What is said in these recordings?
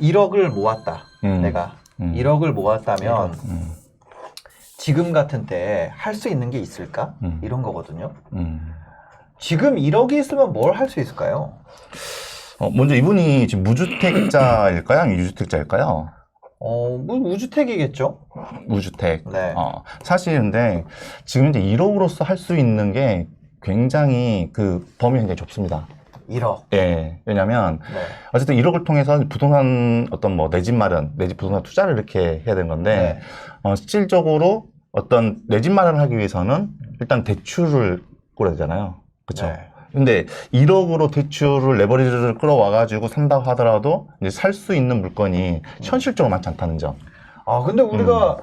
1억을 모았다. 내가 1억을 모았다면 지금 같은 때 할 수 있는 게 있을까? 이런 거거든요. 지금 1억이 있으면 뭘 할 수 있을까요? 먼저 이분이 지금 무주택자일까요? 아니면 유주택자일까요? 뭐 무주택이겠죠? 무주택. 네. 사실 근데 지금 이제 1억으로서 할 수 있는 게 굉장히 그 범위 굉장히 좁습니다. 1억. 예. 왜냐면 네. 어쨌든 1억을 통해서 부동산 어떤 뭐 내 집 마련, 내 집 부동산 투자를 이렇게 해야 되는 건데 실질적으로 어떤 내 집 마련을 하기 위해서는 일단 대출을 끌어야 되잖아요. 그렇죠? 네. 근데 1억으로 대출을 레버리지를 끌어와가지고 산다고 하더라도 이제 살 수 있는 물건이 현실적으로 많지 않다는 점. 근데 우리가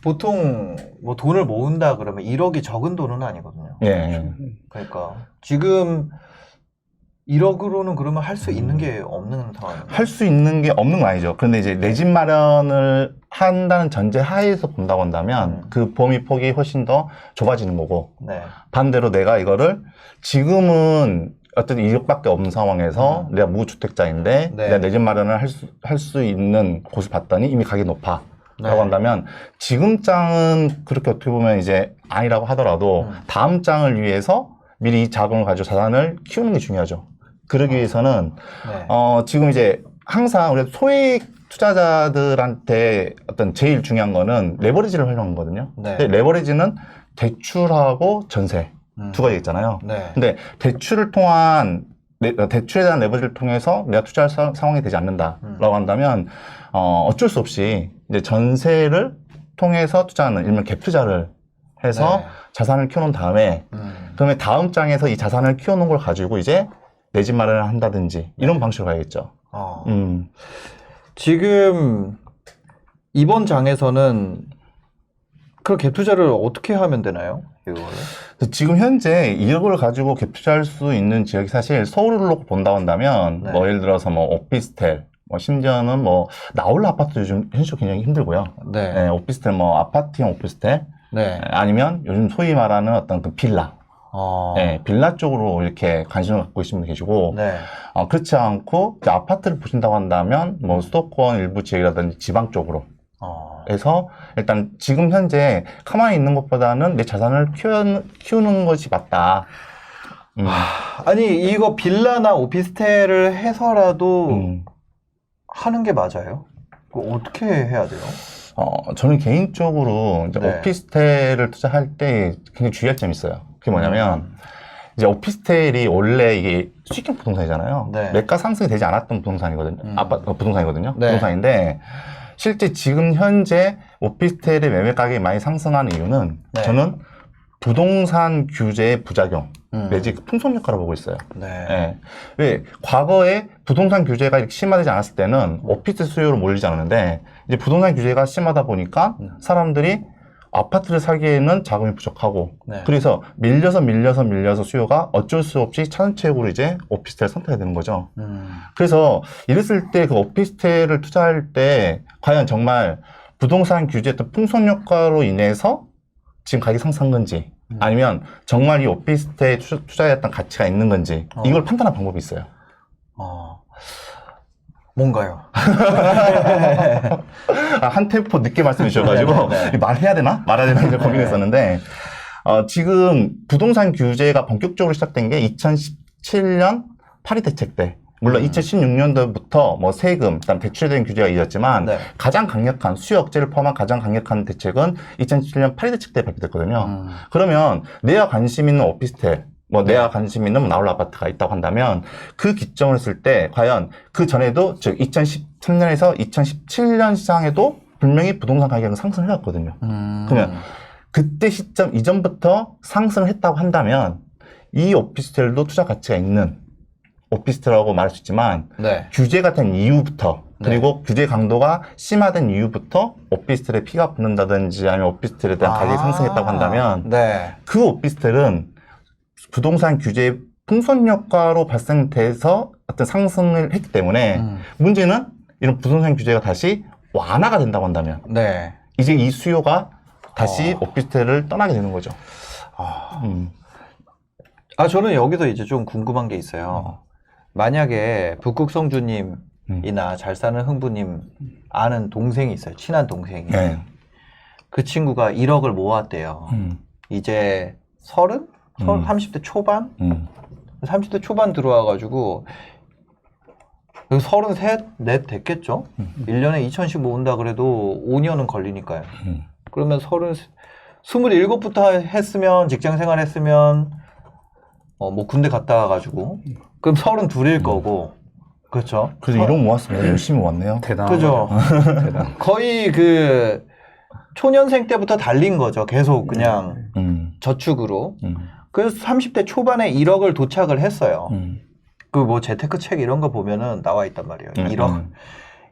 보통 뭐 돈을 모은다 그러면 1억이 적은 돈은 아니거든요. 예. 그러니까 지금 1억으로는 그러면 할 수 있는 게 없는 상황이에요. 할 수 있는 게 없는 건 아니죠. 그런데 이제 내 집 마련을 한다는 전제 하에서 본다고 한다면 그 범위 폭이 훨씬 더 좁아지는 거고 네. 반대로 내가 이거를 지금은 어떤 2억밖에 없는 상황에서 내가 무주택자인데 네. 내가 내 집 마련을 할 수 있는 곳을 봤더니 이미 가격이 높아. 네. 라고 한다면 지금 장은 그렇게 어떻게 보면 이제 아니라고 하더라도 다음 장을 위해서 미리 이 자금을 가지고 자산을 키우는 게 중요하죠. 그러기 위해서는 네. 지금 이제 항상 우리 소액 투자자들한테 어떤 제일 중요한 거는 레버리지를 활용하는 거거든요. 네. 근데 레버리지는 대출하고 전세 두 가지 있잖아요. 네. 근데 대출을 통한 대출에 대한 레버리지를 통해서 내가 투자할 상황이 되지 않는다라고 한다면 어쩔 수 없이 이제 전세를 통해서 투자하는 일명 갭 투자를 해서 네. 자산을 키워놓은 다음에 그러면 다음 장에서 이 자산을 키워놓은 걸 가지고 이제 내 집 마련을 한다든지 이런 방식으로 가야겠죠. 지금 이번 장에서는 그 갭 투자를 어떻게 하면 되나요? 이거를? 지금 현재 1억을 가지고 갭 투자할 수 있는 지역이 사실 서울을 놓고 본다고 한다면 네. 뭐 예를 들어서 뭐 오피스텔 뭐 심지어는 뭐 나홀로 아파트 요즘 현실적으로 굉장히 힘들고요. 네. 네, 오피스텔 뭐 아파트형 오피스텔 네. 아니면 요즘 소위 말하는 어떤 그 빌라 네, 빌라 쪽으로 이렇게 관심을 갖고 계신 분 계시고 네. 그렇지 않고 이제 아파트를 보신다고 한다면 뭐 수도권 일부 지역이라든지 지방 쪽으로 해서 일단 지금 현재 가만히 있는 것보다는 내 자산을 키우는 것이 맞다. 아니 이거 빌라나 오피스텔을 해서라도 하는 게 맞아요? 그거 어떻게 해야 돼요? 저는 개인적으로 이제 네. 오피스텔을 투자할 때 굉장히 주의할 점이 있어요. 그게 뭐냐면 이제 오피스텔이 원래 이게 수익형 부동산이잖아요. 네. 매가 상승이 되지 않았던 부동산이거든요. 부동산이거든요. 네. 부동산인데 실제 지금 현재 오피스텔의 매매 가격이 많이 상승하는 이유는 네. 저는 부동산 규제의 부작용 내지 그 풍선 효과를 보고 있어요. 네. 예. 왜 과거에 부동산 규제가 이렇게 심화되지 않았을 때는 오피스 수요로 몰리지 않았는데 이제 부동산 규제가 심하다 보니까 사람들이 아파트를 사기에는 자금이 부족하고 네. 그래서 밀려서 수요가 어쩔 수 없이 차선책으로 이제 오피스텔을 선택하게 되는 거죠. 그래서 이랬을 때 그 오피스텔을 투자할 때 과연 정말 부동산 규제 또 풍선 효과로 인해서 지금 가격이 상승한 건지 아니면 정말 이 오피스텔에 투자했던 가치가 있는 건지 이걸 판단할 방법이 있어요. 뭔가요? 한 템포 늦게 말씀해 주셔가지고 말해야 되나? 말아야 되나? 고민했었는데 지금 부동산 규제가 본격적으로 시작된 게 2017년 파리 대책 때 물론 2016년도부터 뭐 세금, 그다음 대출에 대한 규제가 이어졌지만 네. 가장 강력한 수요 억제를 포함한 가장 강력한 대책은 2017년 파리 대책 때 발표됐거든요. 그러면 내가 관심 있는 오피스텔 내가 관심 있는 나홀로 아파트가 있다고 한다면 그 기점을 했을 때 과연 그 전에도 즉 2013년에서 2017년 시장에도 분명히 부동산 가격은 상승을 해왔거든요. 그러면 그때 시점 이전부터 상승을 했다고 한다면 이 오피스텔도 투자 가치가 있는 오피스텔이라고 말할 수 있지만 네. 규제가 된 이후부터 그리고 규제 강도가 심화된 이후부터 오피스텔에 피가 붙는다든지 아니면 오피스텔에 대한 가격이 상승했다고 한다면 네. 그 오피스텔은 부동산 규제의 풍선 효과로 발생돼서 어떤 상승을 했기 때문에 문제는 이런 부동산 규제가 다시 완화가 된다고 한다면 네. 이제 이 수요가 다시 오피스텔을 떠나게 되는 거죠. 저는 여기서 이제 좀 궁금한 게 있어요. 만약에 북극성주님 이나 잘 사는 흥부님 아는 동생이 있어요. 친한 동생이. 네. 그 친구가 1억을 모았대요. 이제 30? 30대 초반? 30대 초반 들어와가지고 33, 4 됐겠죠? 1년에 2천씩 모은다 그래도 5년은 걸리니까요. 그러면 27부터 했으면, 직장 생활 했으면, 뭐 군대 갔다 와가지고, 그럼 32일 거고, 그렇죠? 그래서 1억 모았습니다. 열심히 모았네요. 대단하죠. 그죠? 대단. 거의 그, 초년생 때부터 달린 거죠. 계속 그냥 저축으로. 그래서 30대 초반에 1억을 도착을 했어요. 그 뭐 재테크 책 이런 거 보면은 나와 있단 말이에요.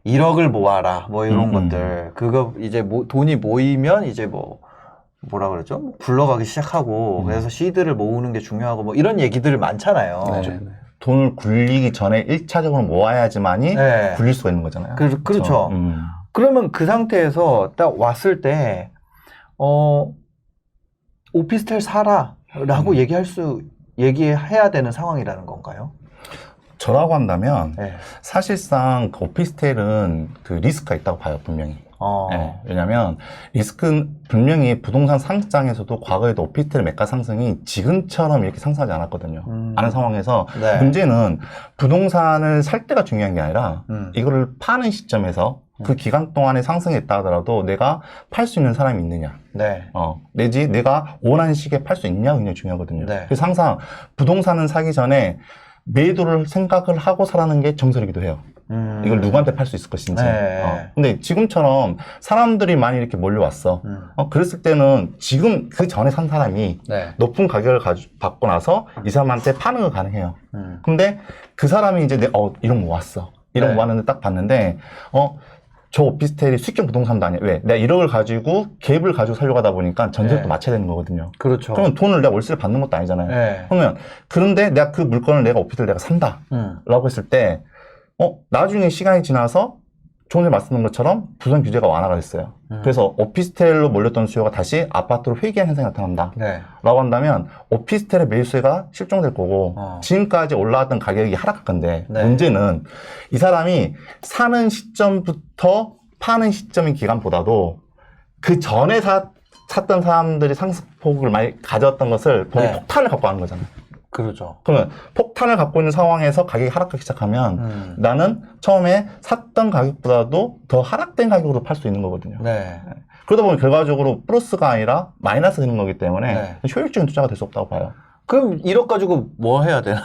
1억을 모아라. 뭐 이런 것들. 그거 이제 돈이 모이면 이제 뭐라 그러죠? 뭐 굴러가기 시작하고 그래서 시드를 모으는 게 중요하고 뭐 이런 얘기들 많잖아요. 네. 돈을 굴리기 전에 1차적으로 모아야지만이 네. 굴릴 수가 있는 거잖아요. 그렇죠. 그러면 그 상태에서 딱 왔을 때, 오피스텔 사라라고 얘기해야 되는 상황이라는 건가요? 저라고 한다면 네. 사실상 그 오피스텔은 그 리스크가 있다고 봐요, 분명히. 네, 왜냐하면 리스크는 분명히 부동산 상장에서도 과거에도 오피스텔 매가 상승이 지금처럼 이렇게 상승하지 않았거든요. 아는 상황에서 네. 문제는 부동산을 살 때가 중요한 게 아니라 이거를 파는 시점에서 그 기간 동안에 상승했다 하더라도 내가 팔 수 있는 사람이 있느냐. 네. 내지 내가 원하는 시기에 팔 수 있냐가 굉장히 중요하거든요. 네. 그래서 항상 부동산은 사기 전에 매도를 생각을 하고 사라는 게 정설이기도 해요. 이걸 누구한테 팔 수 있을 것인지. 네. 근데 지금처럼 사람들이 많이 이렇게 몰려왔어. 그랬을 때는 지금 그 전에 산 사람이 네. 높은 가격을 받고 나서 이 사람한테 파는 거 가능해요. 근데 그 사람이 이제 1억 모았어. 1억 네. 모았는데 딱 봤는데, 저 오피스텔이 수익형 부동산도 아니야. 왜? 내가 1억을 가지고 갭을 가지고 살려고 하다 보니까 전세도 네. 맞춰야 되는 거거든요. 그렇죠. 그러면 돈을 내가 월세를 받는 것도 아니잖아요. 네. 그러면 그런데 내가 그 물건을 내가 오피스텔 내가 산다 라고 했을 때 나중에 시간이 지나서 조금 전에 말씀드린 것처럼 부산 규제가 완화가 됐어요. 그래서 오피스텔로 몰렸던 수요가 다시 아파트로 회귀한 현상이 나타난다 네. 라고 한다면 오피스텔의 매수세가 실종될 거고 지금까지 올라왔던 가격이 하락할 건데 네. 문제는 이 사람이 사는 시점부터 파는 시점의 기간보다도 그 전에 샀던 사람들이 상승폭을 많이 가져왔던 것을 거의 네. 폭탄을 갖고 가는 거잖아요. 그렇죠. 그러면 폭탄을 갖고 있는 상황에서 가격이 하락하기 시작하면 나는 처음에 샀던 가격보다도 더 하락된 가격으로 팔 수 있는 거거든요. 네. 그러다 보면 결과적으로 플러스가 아니라 마이너스 되는 거기 때문에 네. 효율적인 투자가 될 수 없다고 봐요. 그럼 1억 가지고 뭐 해야 되나요?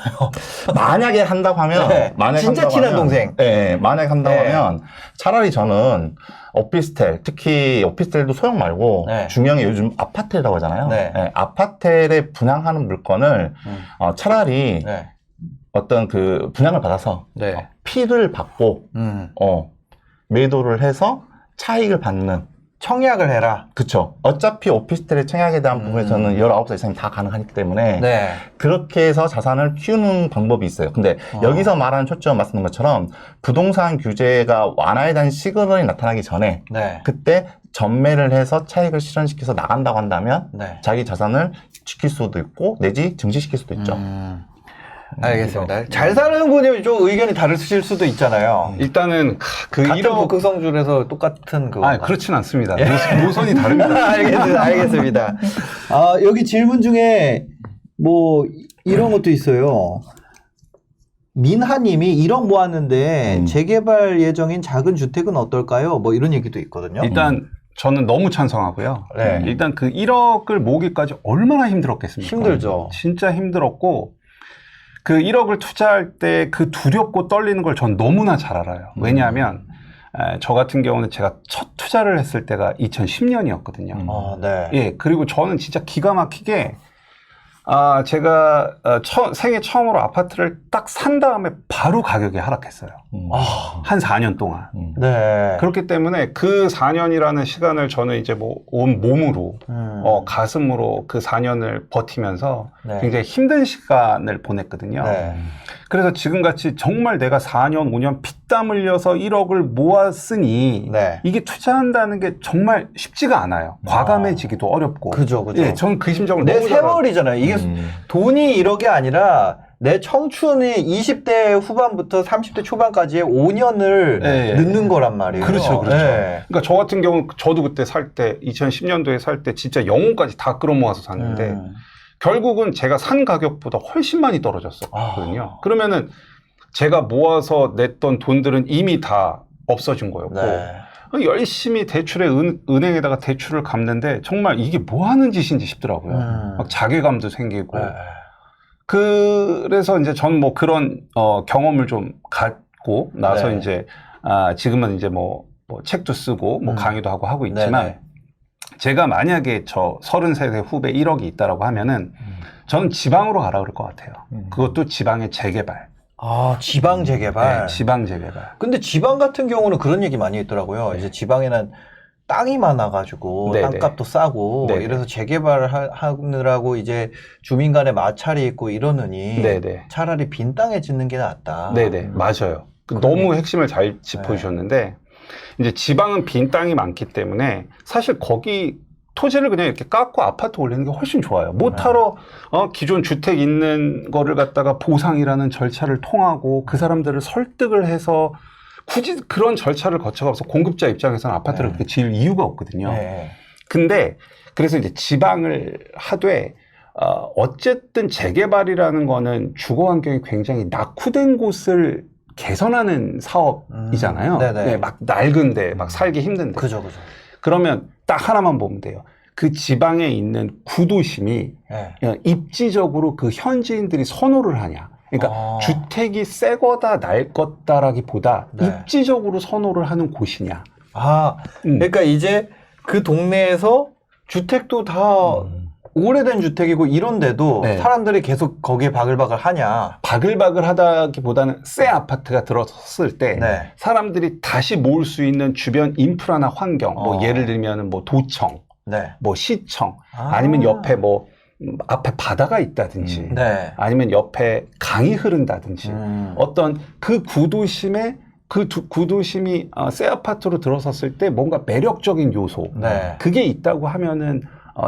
만약에 한다고 하면, 네. 만약에 진짜 한다고 친한 하면, 동생. 네, 만약에 한다고 네. 하면 차라리 저는 오피스텔, 특히 오피스텔도 소형 말고 네. 중요한 게 요즘 아파텔이라고 하잖아요. 네. 아파텔에 분양하는 물건을 차라리 네. 어떤 그 분양을 받아서 네. 피를 받고 매도를 해서 차익을 받는. 청약을 해라. 그쵸. 어차피 오피스텔의 청약에 대한 부분에서는 19살 이상이 다 가능하기 때문에 네. 그렇게 해서 자산을 키우는 방법이 있어요. 근데 여기서 말하는 초점 말씀드린 것처럼 부동산 규제가 완화에 대한 시그널이 나타나기 전에 네. 그때 전매를 해서 차익을 실현시켜서 나간다고 한다면 네. 자기 자산을 지킬 수도 있고 내지 증시시킬 수도 있죠. 알겠습니다. 잘 사는 분이 좀 의견이 다르실 수도 있잖아요. 일단은 그 같은 1억 북극성줄에서 똑같은 그거. 그렇진 않습니다. 노선이 다릅니다. 알겠습니다. 여기 질문 중에 뭐 이런 것도 있어요. 민하님이 1억 모았는데 재개발 예정인 작은 주택은 어떨까요? 뭐 이런 얘기도 있거든요. 일단 저는 너무 찬성하고요. 네. 일단 그 1억을 모으기까지 얼마나 힘들었겠습니까? 힘들죠. 진짜 힘들었고 그 1억을 투자할 때 그 두렵고 떨리는 걸 전 너무나 잘 알아요. 왜냐하면 저 같은 경우는 제가 첫 투자를 했을 때가 2010년이었거든요. 네. 예, 그리고 저는 진짜 기가 막히게 제가 생애 처음으로 아파트를 딱 산 다음에 바로 가격이 하락했어요. 한 4년 동안. 네. 그렇기 때문에 그 4년이라는 시간을 저는 이제 뭐 온 몸으로 가슴으로 그 4년을 버티면서 네. 굉장히 힘든 시간을 보냈거든요. 네. 그래서 지금같이 정말 내가 4년, 5년 피땀 흘려서 1억을 모았으니 네. 이게 투자한다는 게 정말 쉽지가 않아요. 과감해지기도 어렵고. 그죠. 예, 저는 그 심정을 내 너무 잘 알아요. 세월이잖아요. 이게 돈이 1억이 아니라 내 청춘이 20대 후반부터 30대 초반까지의 5년을 네. 넣는 거란 말이에요. 그렇죠, 그렇죠. 네. 그러니까 저 같은 경우는 저도 그때 살 때 2010년도에 살 때 진짜 영혼까지 다 끌어모아서 샀는데 결국은 제가 산 가격보다 훨씬 많이 떨어졌었거든요. 그러면은 제가 모아서 냈던 돈들은 이미 다 없어진 거였고 네. 열심히 대출에 은행에다가 대출을 갚는데 정말 이게 뭐 하는 짓인지 싶더라고요. 막 자괴감도 생기고. 네. 그래서 이제 전 뭐 그런 경험을 좀 갖고 나서 네. 이제 지금은 이제 뭐 책도 쓰고 뭐 강의도 하고 있지만 네네. 제가 만약에 저 33세 후배 1억이 있다라고 하면은 저는 지방으로 가라 그럴 것 같아요. 그것도 지방의 재개발. 아, 지방 재개발. 네, 지방 재개발. 근데 지방 같은 경우는 그런 얘기 많이 있더라고요. 네. 이제 지방에는 땅이 많아가지고 네네. 땅값도 싸고 네네. 이래서 재개발을 하느라고 이제 주민 간에 마찰이 있고 이러느니 네네. 차라리 빈 땅에 짓는 게 낫다. 네네. 맞아요. 너무 핵심을 잘 짚어주셨는데 이제 지방은 빈 땅이 많기 때문에 사실 거기 토지를 그냥 이렇게 깎고 아파트 올리는 게 훨씬 좋아요. 못하러 기존 주택 있는 거를 갖다가 보상이라는 절차를 통하고 그 사람들을 설득을 해서 굳이 그런 절차를 거쳐가면서 공급자 입장에서는 아파트를 그렇게 지을 이유가 없거든요. 네. 근데 그래서 이제 지방을 하되 어쨌든 재개발이라는 거는 주거 환경이 굉장히 낙후된 곳을 개선하는 사업이잖아요. 네네. 네, 막 낡은데 막 살기 힘든데. 그죠. 그러면 딱 하나만 보면 돼요. 그 지방에 있는 구도심이 네. 입지적으로 그 현지인들이 선호를 하냐. 그러니까 주택이 새 거다 낡 것다라기보다 네. 입지적으로 선호를 하는 곳이냐. 아, 그러니까 이제 그 동네에서 주택도 다 오래된 주택이고 이런데도 네. 사람들이 계속 거기에 바글바글 하냐. 바글바글 하다기보다는 새 아파트가 들어섰을 때 네. 사람들이 다시 모을 수 있는 주변 인프라나 환경, 뭐 예를 들면 뭐 도청, 네. 뭐 시청, 아니면 옆에 뭐 앞에 바다가 있다든지, 네. 아니면 옆에 강이 흐른다든지, 어떤 그 구도심에 구도심이 새 아파트로 들어섰을 때 뭔가 매력적인 요소, 네. 그게 있다고 하면은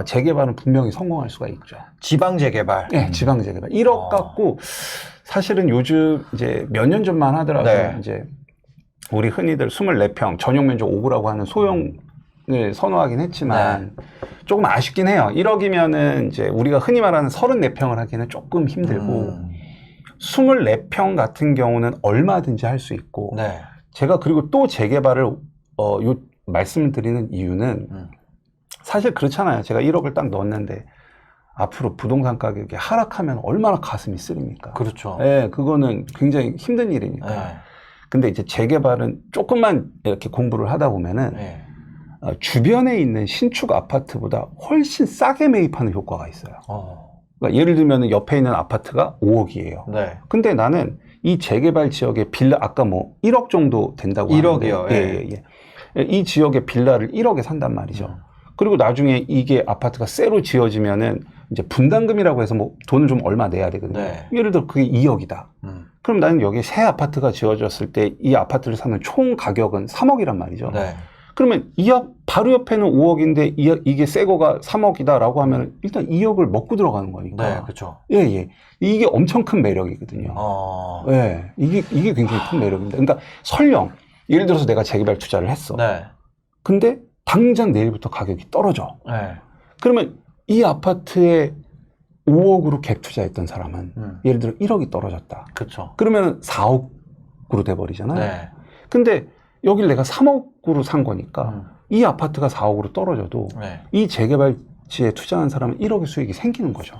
재개발은 분명히 성공할 수가 있죠. 지방 재개발. 네, 지방 재개발. 1억 갖고 사실은 요즘 이제 몇 년 전만 하더라도 네. 이제 우리 흔히들 24평 전용 면적 5구라고 하는 소형을 선호하긴 했지만 조금 아쉽긴 해요. 1억이면은 이제 우리가 흔히 말하는 34평을 하기는 조금 힘들고 24평 같은 경우는 얼마든지 할 수 있고 네. 제가 그리고 또 재개발을 말씀을 드리는 이유는 사실 그렇잖아요. 제가 1억을 딱 넣었는데 앞으로 부동산 가격이 하락하면 얼마나 가슴이 쓰립니까? 그렇죠. 네, 그거는 굉장히 힘든 일이니까. 네. 근데 이제 재개발은 조금만 이렇게 공부를 하다 보면은 네. 주변에 있는 신축 아파트보다 훨씬 싸게 매입하는 효과가 있어요. 그러니까 예를 들면 옆에 있는 아파트가 5억이에요. 네. 근데 나는 이 재개발 지역의 빌라 아까 뭐 1억 정도 된다고 1억이요. 하는데 이 지역의 빌라를 1억에 산단 말이죠. 그리고 나중에 이게 아파트가 새로 지어지면은 이제 분담금이라고 해서 뭐 돈을 좀 얼마 내야 되거든요. 네. 예를 들어 그게 2억이다. 그럼 나는 여기 새 아파트가 지어졌을 때 이 아파트를 사는 총 가격은 3억이란 말이죠. 네. 그러면 바로 옆에는 5억인데 이게 새 거가 3억이다라고 하면 일단 2억을 먹고 들어가는 거니까. 네, 그렇죠. 예. 이게 엄청 큰 매력이거든요. 예. 이게 굉장히 큰 매력입니다. 그러니까 설령 예를 들어서 내가 재개발 투자를 했어. 네. 근데 당장 내일부터 가격이 떨어져. 네. 그러면 이 아파트에 5억으로 갭 투자했던 사람은 예를 들어 1억이 떨어졌다. 그렇죠. 그러면 4억으로 돼버리잖아요. 네. 근데 여길 내가 3억으로 산 거니까 이 아파트가 4억으로 떨어져도 네. 이 재개발지에 투자한 사람은 1억의 수익이 생기는 거죠.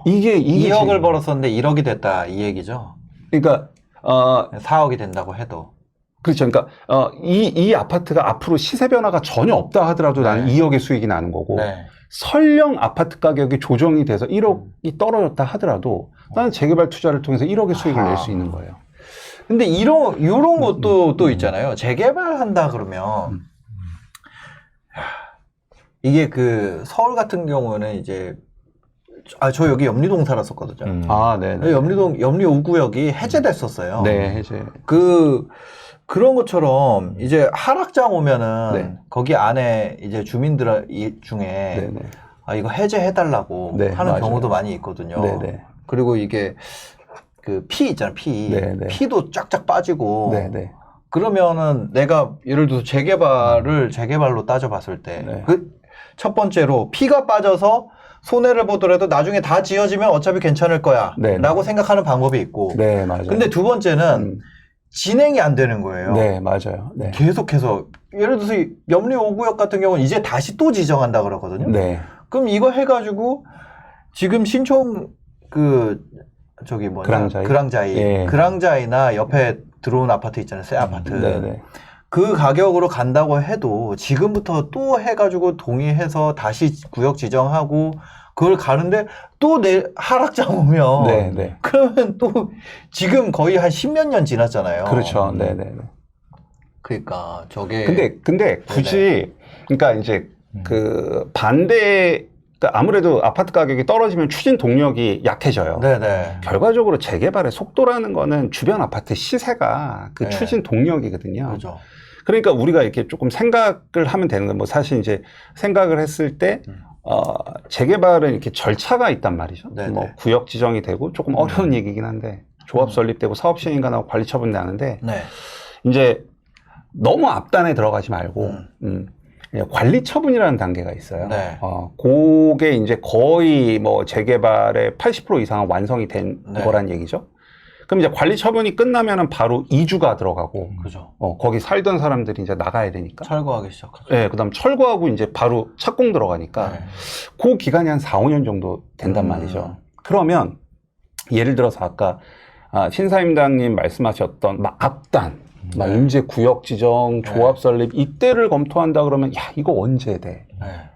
이게 2억을 벌었었는데 1억이 됐다 이 얘기죠. 그러니까 4억이 된다고 해도. 그렇죠. 그러니까 이 아파트가 앞으로 시세 변화가 전혀 없다 하더라도 나는 네. 2억의 수익이 나는 거고 네. 설령 아파트 가격이 조정이 돼서 1억이 떨어졌다 하더라도 나는 재개발 투자를 통해서 1억의 수익을 낼 수 있는 거예요. 근데 이런 것도 또 있잖아요. 재개발한다 그러면 이게 그 서울 같은 경우는 이제 저 여기 염리동 살았었거든요. 네네. 염리 5구역이 해제됐었어요. 네, 해제. 그런 것처럼 이제 하락장 오면은 네. 거기 안에 이제 주민들 중에 네네. 이거 해제해달라고 네, 하는 맞아요. 경우도 많이 있거든요. 네네. 그리고 이게 그 피 있잖아, 피. 네네. 피도 쫙쫙 빠지고. 네네. 그러면은 내가 예를 들어서 재개발로 따져봤을 때, 네. 그 첫 번째로 피가 빠져서 손해를 보더라도 나중에 다 지어지면 어차피 괜찮을 거야. 네네. 라고 생각하는 방법이 있고. 네, 맞아요. 근데 두 번째는 진행이 안 되는 거예요. 네, 맞아요. 네. 계속해서. 예를 들어서 이 염리 5구역 같은 경우는 이제 다시 또 지정한다 그러거든요. 네. 그럼 이거 해가지고 지금 신촌 그랑자이. 예. 그랑자이나 옆에 들어온 아파트 있잖아요. 새 아파트. 네네. 그 가격으로 간다고 해도 지금부터 또 해가지고 동의해서 다시 구역 지정하고 그걸 가는데 또 하락장 오면 네네. 그러면 또 지금 거의 한 10몇 년 지났잖아요. 그렇죠. 네네. 그러니까 저게 근데 굳이 그러니까 이제 그 반대 그러니까 아무래도 아파트 가격이 떨어지면 추진 동력이 약해져요. 네네. 결과적으로 재개발의 속도라는 거는 주변 아파트 시세가 그 네. 추진 동력이거든요. 그렇죠. 그러니까 우리가 이렇게 조금 생각을 하면 되는 건 뭐 사실 이제 생각을 했을 때 재개발은 이렇게 절차가 있단 말이죠. 네네. 뭐 구역 지정이 되고 조금 어려운 얘기긴 한데 조합 설립되고 사업 시행인가하고 관리 처분 나는데 네. 이제 너무 앞단에 들어가지 말고 관리 처분이라는 단계가 있어요. 네. 그게 이제 거의 뭐 재개발의 80% 이상은 완성이 된 네. 거란 얘기죠. 그럼 이제 관리 처분이 끝나면은 바로 이주가 들어가고, 그죠. 거기 살던 사람들이 이제 나가야 되니까. 철거하기 시작하죠. 네, 그 다음 철거하고 이제 바로 착공 들어가니까, 네. 그 기간이 한 4, 5년 정도 된단 말이죠. 그러면, 예를 들어서 아까, 신사임당님 말씀하셨던, 막 앞단, 막 네. 임제 구역 지정, 조합 네. 설립, 이때를 검토한다 그러면, 야, 이거 언제 돼?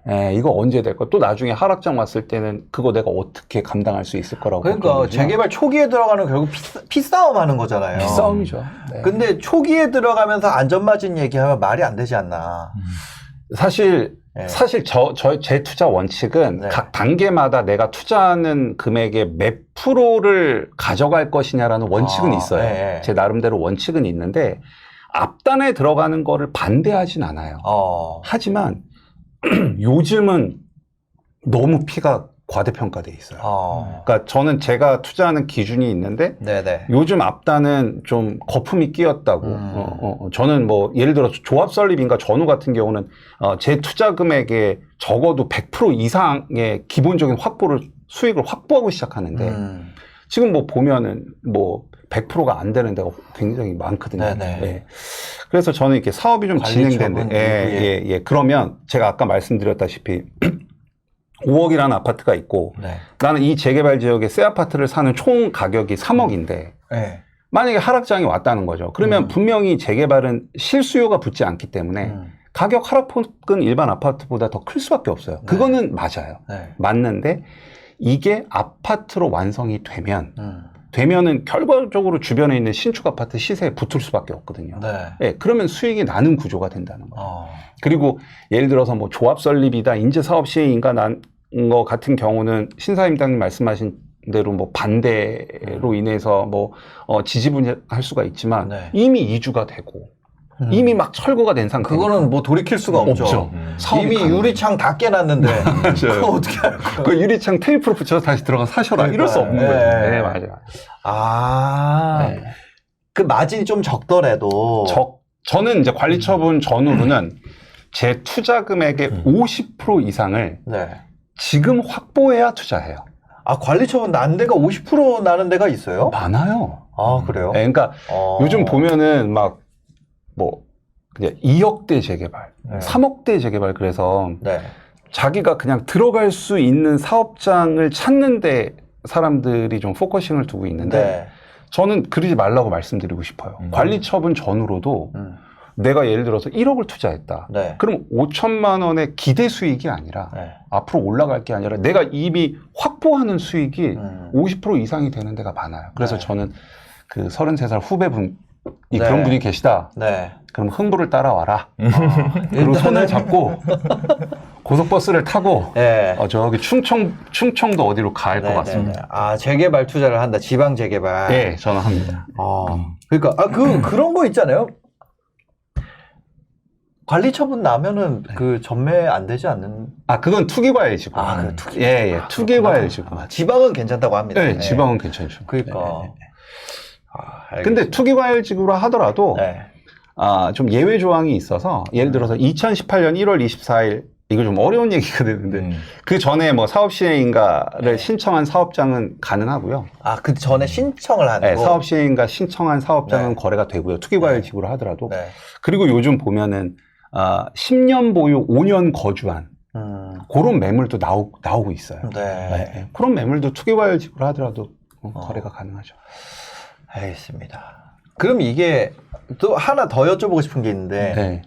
네. 이거 언제 될 거야? 또 나중에 하락장 왔을 때는 그거 내가 어떻게 감당할 수 있을 거라고. 그러니까 걱정되지만 재개발 초기에 들어가는 결국 피싸움 하는 거잖아요. 비싸움이죠. 네. 근데 초기에 들어가면서 안전마진 얘기하면 말이 안 되지 않나. 사실 네. 제 투자 원칙은 네. 각 단계마다 내가 투자하는 금액의 몇 프로를 가져갈 것이냐라는 원칙은 있어요. 네. 제 나름대로 원칙은 있는데 앞단에 들어가는 거를 반대하진 않아요. 하지만 요즘은 너무 피가 과대평가돼 있어요. 그러니까 저는 제가 투자하는 기준이 있는데 네네. 요즘 앞단은 좀 거품이 끼었다고. 저는 뭐 예를 들어서 조합 설립인가 전후 같은 경우는 제 투자 금액의 적어도 100% 이상의 기본적인 수익을 확보하고 시작하는데 지금 뭐 보면은 뭐 100%가 안 되는 데가 굉장히 많거든요. 네네. 네. 그래서 저는 이렇게 사업이 좀 진행되는데, 예. 그러면 제가 아까 말씀드렸다시피 5억이라는 아파트가 있고, 네. 나는 이 재개발 지역에 새 아파트를 사는 총 가격이 3억인데, 네. 만약에 하락장이 왔다는 거죠. 그러면 분명히 재개발은 실수요가 붙지 않기 때문에 가격 하락폭은 일반 아파트보다 더 클 수밖에 없어요. 네. 그거는 맞아요. 네. 맞는데 이게 아파트로 완성이 되면은 결과적으로 주변에 있는 신축 아파트 시세에 붙을 수밖에 없거든요. 네. 네, 그러면 수익이 나는 구조가 된다는 거예요. 그리고 예를 들어서 뭐 조합 설립이다, 인재 사업 시행인가 난 거 같은 경우는 신사임당님 말씀하신 대로 뭐 반대로 인해서 뭐 지지분할 수가 있지만 네. 이미 이주가 되고 이미 막 철거가 된 상태. 그거는 뭐 돌이킬 수가 없죠. 이미 유리창 다 깨놨는데 그거 어떻게 할 거야? 그 유리창 테이프로 붙여서 다시 들어가 사셔라. 이럴 수 없는 거예요. 네, 맞아요. 네. 그 마진이 좀 적더라도 저는 이제 관리 처분 전후로는 제 투자 금액의 50% 이상을 네. 지금 확보해야 투자해요. 관리 처분 난 데가 50% 나는 데가 있어요? 많아요. 그래요? 네, 그러니까 요즘 보면은 막 뭐 그냥 2억대 재개발, 3억대 재개발 그래서 네. 자기가 그냥 들어갈 수 있는 사업장을 찾는데 사람들이 좀 포커싱을 두고 있는데 네. 저는 그러지 말라고 말씀드리고 싶어요. 관리 처분 전후로도 내가 예를 들어서 1억을 투자했다. 네. 그럼 5천만 원의 기대 수익이 아니라 앞으로 올라갈 게 아니라 내가 이미 확보하는 수익이 50% 이상이 되는 데가 많아요. 그래서 저는 그 33살 후배분이 그런 분이 계시다. 네. 그럼 흥부를 따라와라. 그리고 손을 잡고 고속버스를 타고 저기 충청도 어디로 갈 것 같습니다. 재개발 투자를 한다. 지방 재개발. 네, 저는 합니다. 그러니까 그런 거 있잖아요. 관리 처분 나면은 그 전매 안 되지 않는? 아, 그건 투기과열지구. 그 투기. 예, 투기과열지구. 지방은 괜찮다고 합니다. 네, 지방은 괜찮죠. 그러니까. 근데 투기과열지구라 하더라도 네. 좀 예외 조항이 있어서 예를 들어서 2018년 1월 24일 이거 좀 어려운 얘기가 되는데 그 전에 뭐 사업 시행인가를 신청한 사업장은 가능하고요. 그 전에 신청을 하는 네, 거? 사업 시행인가 신청한 사업장은 네. 거래가 되고요. 투기과열지구라 하더라도. 네. 그리고 요즘 보면은 10년 보유 5년 거주한 그런 매물도 나오고 있어요. 네. 그런 매물도 투기과열지구라 하더라도 거래가 가능하죠. 알겠습니다. 그럼 이게 또 하나 더 여쭤보고 싶은 게 있는데 네.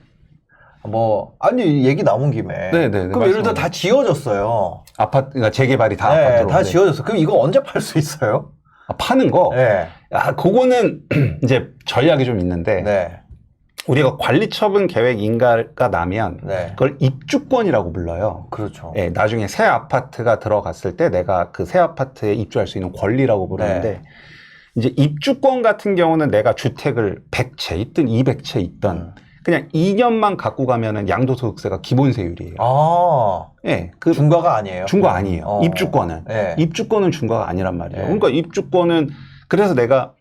얘기 나온 김에 그럼 예를 들어 다 지어졌어요. 아파트가 재개발이 다 네, 아파트로. 다 지어졌어. 그럼 이거 언제 팔 수 있어요? 파는 거? 네. 그거는 이제 전략이 좀 있는데 네. 우리가 관리처분 계획 인가가 나면 네. 그걸 입주권이라고 불러요. 그렇죠. 네, 나중에 새 아파트가 들어갔을 때 내가 그 새 아파트에 입주할 수 있는 권리라고 부르는데 네. 이제 입주권 같은 경우는 내가 주택을 100채 있든 200채 있든 그냥 2년만 갖고 가면은 양도소득세가 기본세율이에요. 네, 그 중과가 아니에요? 중과 아니에요. 입주권은. 네. 입주권은 중과가 아니란 말이에요. 네. 그러니까 입주권은 그래서 내가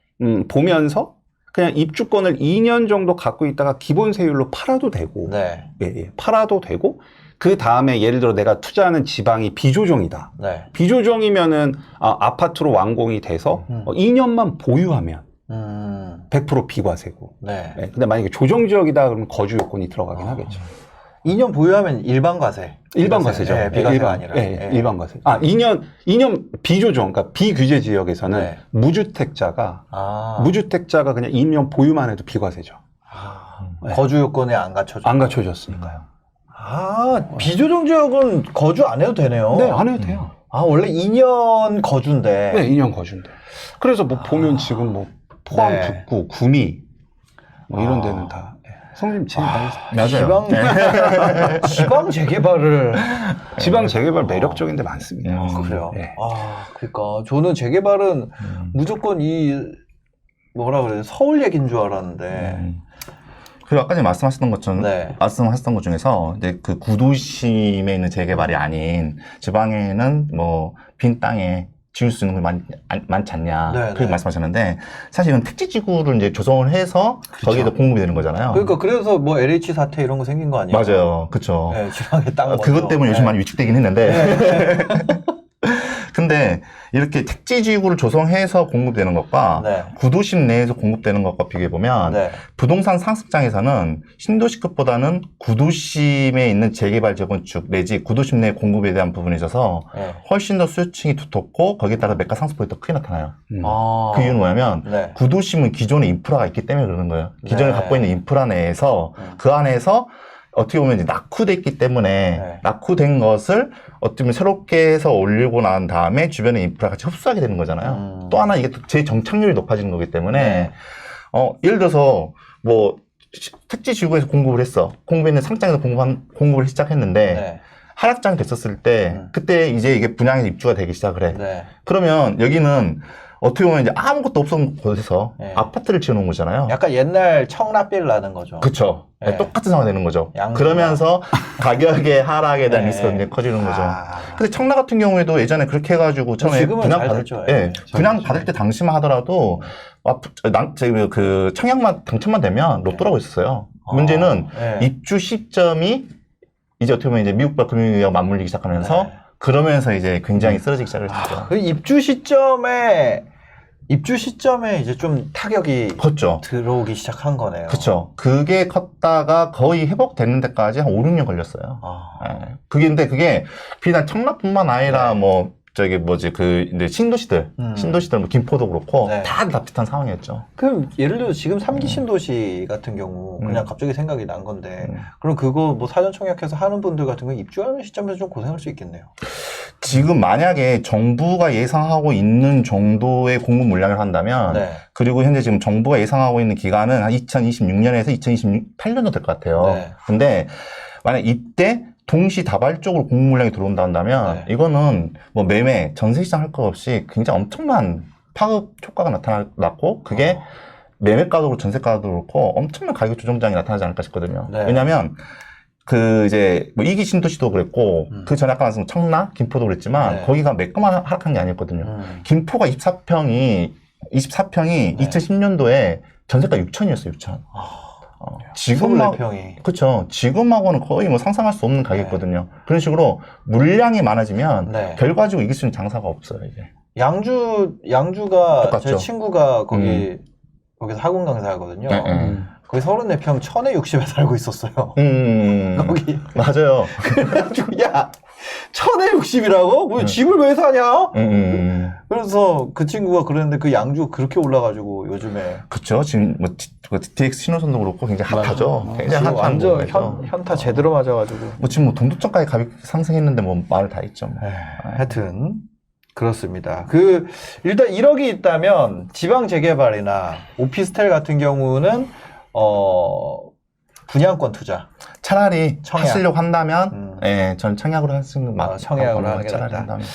보면서 그냥 입주권을 2년 정도 갖고 있다가 기본세율로 팔아도 되고 네. 팔아도 되고 그 다음에 예를 들어 내가 투자하는 지방이 비조정이다. 네. 비조정이면은 아파트로 완공이 돼서 2년만 보유하면 100% 비과세고. 네. 근데 만약에 조정지역이다 그러면 거주 요건이 들어가긴 하겠죠. 2년 보유하면 일반과세. 일반과세죠. 네, 비과세가 아니라. 일반과세. 2년 비조정, 그러니까 비규제 지역에서는 네. 무주택자가 그냥 2년 보유만 해도 비과세죠. 거주 요건에 안 갖춰져. 안 갖춰졌으니까요. 비조정 지역은 거주 안 해도 되네요. 네, 안 해도 돼요. 원래 2년 거주인데. 네, 2년 거주인데. 그래서 뭐 보면 지금 뭐 포항, 네. 북구, 구미 뭐 이런 데는 다 성님 진입 맞아요. 지방 재개발을. 지방 재개발 매력적인 데 많습니다. 그래요. 네. 그러니까 저는 재개발은 무조건 서울 얘기인 줄 알았는데. 그리고 아까 전에 말씀하셨던 것처럼 네. 말씀하셨던 것 중에서 이제 그 구도심에 있는 재개발이 아닌 지방에는 뭐 빈 땅에 지을 수 있는 게 많지 않냐. 그렇게 말씀하셨는데 사실 이건 택지지구를 이제 조성을 해서 거기에다 공급이 되는 거잖아요. 그러니까 그래서 뭐 LH 사태 이런 거 생긴 거 아니에요? 맞아요. 그렇죠. 네, 지방에 땅 그것 때문에 요즘 많이 위축되긴 했는데. 근데 이렇게 택지지구를 조성해서 공급되는 것과 구도심 내에서 공급되는 것과 비교해보면 부동산 상습장에서는 신도시급보다는 구도심에 있는 재개발 재건축 내지 구도심 내 공급에 대한 부분에 있어서 훨씬 더 수요층이 두텁고 거기에 따라 매가 상승폭이 더 크게 나타나요. 그 이유는 뭐냐면 구도심은 기존에 인프라가 있기 때문에 그러는 거예요. 기존에 갖고 있는 인프라 내에서 그 안에서 어떻게 보면 이제 낙후돼 있기 때문에 낙후된 것을 어떻게 보면 새롭게 해서 올리고 난 다음에 주변의 인프라가 같이 흡수하게 되는 거잖아요. 또 하나 이게 재정착률이 높아지는 거기 때문에 예를 들어서 뭐 택지지구에서 공급을 했어. 공급에 있는 상장에서 공급을 시작했는데 하락장이 됐었을 때 그때 이제 이게 분양에서 입주가 되기 시작을 해. 그러면 여기는 어떻게 보면 이제 아무것도 없었던 곳에서 아파트를 지어놓은 거잖아요. 약간 옛날 청라빌 나는 거죠. 그렇죠. 똑같은 상황이 되는 거죠. 그러면서 가격의 하락에 대한 리스크가 굉장히 커지는 거죠. 근데 청라 같은 경우에도 예전에 그렇게 해가지고 처음에 분양 받을 때 당시만 하더라도 그 청약만 당첨만 되면 로또라고 있었어요. 문제는 입주 시점이 이제 어떻게 보면 이제 미국발 금융위기와 맞물리기 시작하면서 그러면서 이제 굉장히 쓰러지기 시작을 했죠. 그 입주 시점에 이제 좀 타격이 컸죠. 들어오기 시작한 거네요. 그렇죠. 그게 컸다가 거의 회복되는 데까지 한 5, 6년 걸렸어요. 근데 그게 비단 청라뿐만 아니라 뭐 저기 이제 신도시들 뭐 김포도 그렇고 다 비슷한 상황이었죠. 그럼 예를 들어 지금 3기 신도시 같은 경우 그냥 갑자기 생각이 난 건데 그럼 그거 뭐 사전 청약해서 하는 분들 같은 경우 입주하는 시점에서 좀 고생할 수 있겠네요. 지금 만약에 정부가 예상하고 있는 정도의 공급 물량을 한다면 그리고 현재 지금 정부가 예상하고 있는 기간은 한 2026년에서 2028년도 될 것 같아요. 근데 만약 이때 동시다발적으로 공급 물량이 들어온다 한다면 이거는 뭐 매매, 전세시장 할 것 없이 굉장히 엄청난 파급 효과가 나타났고 그게 매매가도 전세가도 그렇고 엄청난 가격 조정장이 나타나지 않을까 싶거든요. 네. 왜냐하면 그 이제 뭐 이기 신도시도 그랬고 그 전에 아까 말씀 청라, 김포도 그랬지만 네. 거기가 매끄만 하락한 게 아니었거든요. 김포가 24평이 네. 2010년도에 전세가 6천이었어요, 6천. 지금하고 24평이. 그렇죠. 지금하고는 거의 뭐 상상할 수 없는 가격이거든요. 그런 식으로 물량이 많아지면 네. 결과적으로 이길 수 있는 장사가 없어요, 이게. 양주가 똑같죠. 제 친구가 거기서 학원 강사하거든요. 거기 34평 1060에 살고 있었어요. 거기. 맞아요. 그래가지고 야 1060이라고? 왜 집을 왜 사냐? 그래서 그 친구가 그랬는데 그 양주가 그렇게 올라가지고 요즘에 그쵸. 지금 뭐 DTX 신호선도 그렇고 굉장히 핫하죠. 굉장히 지금 핫한 완전 거죠. 현타 제대로 맞아가지고. 뭐 지금 뭐 동두천까지 가격 상승했는데 뭐 말을 다 했죠. 뭐. 하여튼 그렇습니다. 일단 1억이 있다면 지방 재개발이나 오피스텔 같은 경우는 분양권 투자. 차라리 청약. 하시려고 한다면, 예, 전 청약으로 하시는 거 청약으로 하는 게 차라리 낫다. 한다면.